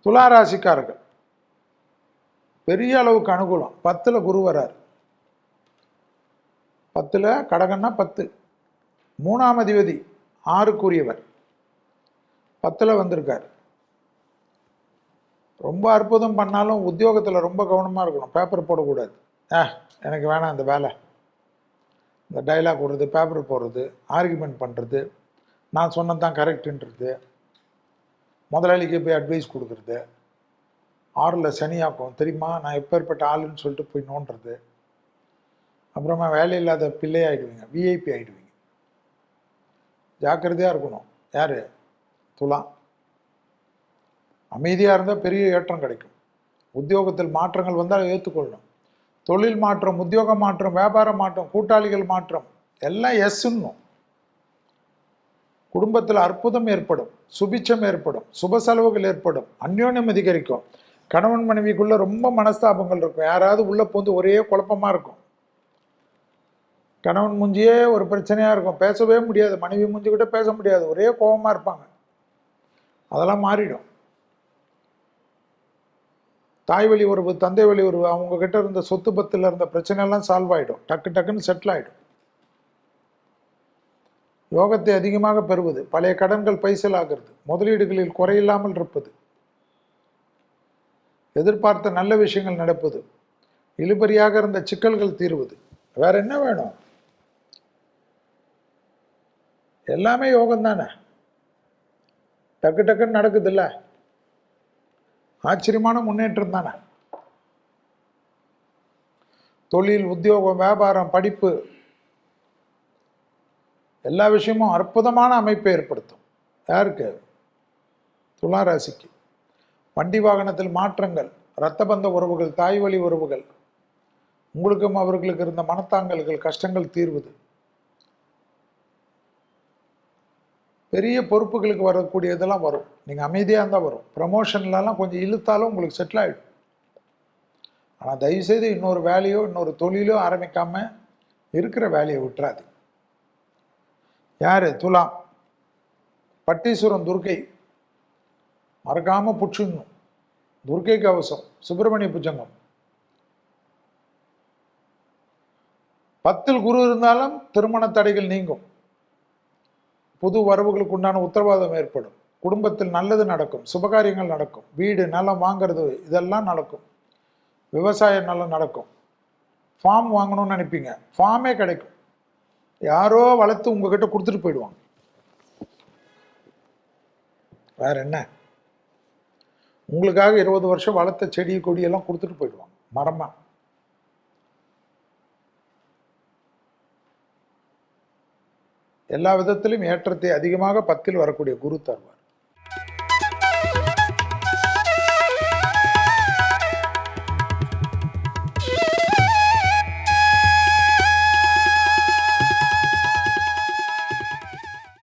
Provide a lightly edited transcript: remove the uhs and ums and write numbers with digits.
துலா ராசிக்காரர்கள் பெரிய அளவுக்கு அனுகூலம். 10ல் குரு வரார். 10ல் கடகன்னா 10, 3ஆம் அதிபதி 6க்குரியவர் 10ல் வந்திருக்கார். ரொம்ப அற்புதம் பண்ணாலும் உத்தியோகத்தில் ரொம்ப கவனமாக இருக்கணும். பேப்பர் போடக்கூடாது. எனக்கு வேணாம் இந்த வேலை, இந்த டைலாக் விடுறது, பேப்பர் போடுறது, ஆர்கியூமெண்ட் பண்ணுறது, நான் சொன்னது தான் கரெக்டுன்றது, முதலாளிக்கு போய் அட்வைஸ் கொடுக்குறது, 6ல் சனியாக்கும் தெரியுமா நான் எப்பேற்பட்ட ஆளுன்னு சொல்லிட்டு போய் நோண்டுறது, அப்புறமா வேலையில்லாத பிள்ளை ஆகிடுவீங்க, விஐபி ஆகிடுவீங்க. ஜாக்கிரதையாக இருக்கணும். யார்? துலா. அமைதியாக இருந்தால் பெரிய ஏற்றம் கிடைக்கும். உத்தியோகத்தில் மாற்றங்கள் வந்தால் ஏற்றுக்கொள்ளணும். தொழில் மாற்றம், உத்தியோக மாற்றம், வியாபார மாற்றம், கூட்டாளிகள் மாற்றம் எல்லாம் எஸ்ன்னும். குடும்பத்தில் அற்புதம் ஏற்படும், சுபிச்சம் ஏற்படும், சுப செலவுகள் ஏற்படும், அந்யோன்யம் அதிகரிக்கும். கணவன் மனைவிக்குள்ள ரொம்ப மனஸ்தாபங்கள் இருக்கும். யாராவது உள்ள போந்து ஒரே குழப்பமாக இருக்கும். கணவன் மூஞ்சியே ஒரு பிரச்சனையாக இருக்கும், பேசவே முடியாது. மனைவி மூஞ்சிக்கிட்ட பேச முடியாது, ஒரே கோபமாக இருப்பாங்க. அதெல்லாம் மாறிடும். தாய் வழி உறவு, தந்தை வழி உறவு, அவங்க கிட்ட இருந்த சொத்து பத்தில் இருந்த பிரச்சனையெல்லாம் சால்வ் ஆகிடும். டக்குன்னு செட்டில் ஆகிடும். யோகத்தை அதிகமாக பெறுவது, பழைய கடன்கள் பைசல் ஆகிறது, முதலீடுகளில் குறையில்லாமல் இருப்பது, எதிர்பார்த்த நல்ல விஷயங்கள் நடப்பது, இழுபறியாக இருந்த சிக்கல்கள் தீர்வது. வேற என்ன வேணும்? எல்லாமே யோகம் தானே. டக்குன்னு நடக்குது இல்ல, ஆச்சரியமான முன்னேற்றம் தானே. தொழில், உத்தியோகம், வியாபாரம், படிப்பு எல்லா விஷயமும் அற்புதமான அமைப்பை ஏற்படுத்தும். யாருக்கு? துலா ராசிக்கு. வண்டி வாகனத்தில் மாற்றங்கள், இரத்த பந்த உறவுகள், தாய் வழி உறவுகள், உங்களுக்கும் அவர்களுக்கு இருந்த மனத்தாங்கல்கள், கஷ்டங்கள் தீர்வது, பெரிய பொறுப்புகளுக்கு வரக்கூடியதெல்லாம் வரும். நீங்கள் அமைதியாக இருந்தால் வரும். ப்ரமோஷன்லாம் கொஞ்சம் இழுத்தாலும் உங்களுக்கு செட்டில் ஆகிடும். ஆனால் தயவுசெய்து இன்னொரு வேலையோ இன்னொரு தொழிலோ ஆரம்பிக்காமல் இருக்கிற வேலையை விட்டுறாது. யார்? துலாம். பட்டீஸ்வரம் துர்க்கை மறக்காமல் புடிச்சிடணும். துர்க்கை கவசம், சுப்பிரமணிய புஜங்கம். 10ல் குரு இருந்தாலும் திருமண தடைகள் நீங்கும். புது வரவுகளுக்கு உண்டான உத்தரவாதம் ஏற்படும். குடும்பத்தில் நல்லது நடக்கும், சுபகாரியங்கள் நடக்கும், வீடு நிலம் வாங்கிறது இதெல்லாம் நடக்கும், விவசாயம் நல்லா நடக்கும். ஃபார்ம் வாங்கணும்னு நினைப்பீங்க, ஃபார்மே கிடைக்கும். யாரோ வளர்த்து உங்ககிட்ட கொடுத்துட்டு போயிடுவாங்க. வேற என்ன? உங்களுக்காக 20 வருஷம் வளர்த்த செடி கொடியெல்லாம் கொடுத்துட்டு போயிடுவாங்க மரமா. எல்லா விதத்திலும் ஏற்றத்தை அதிகமாக 10ல் வரக்கூடிய குரு தருவார்.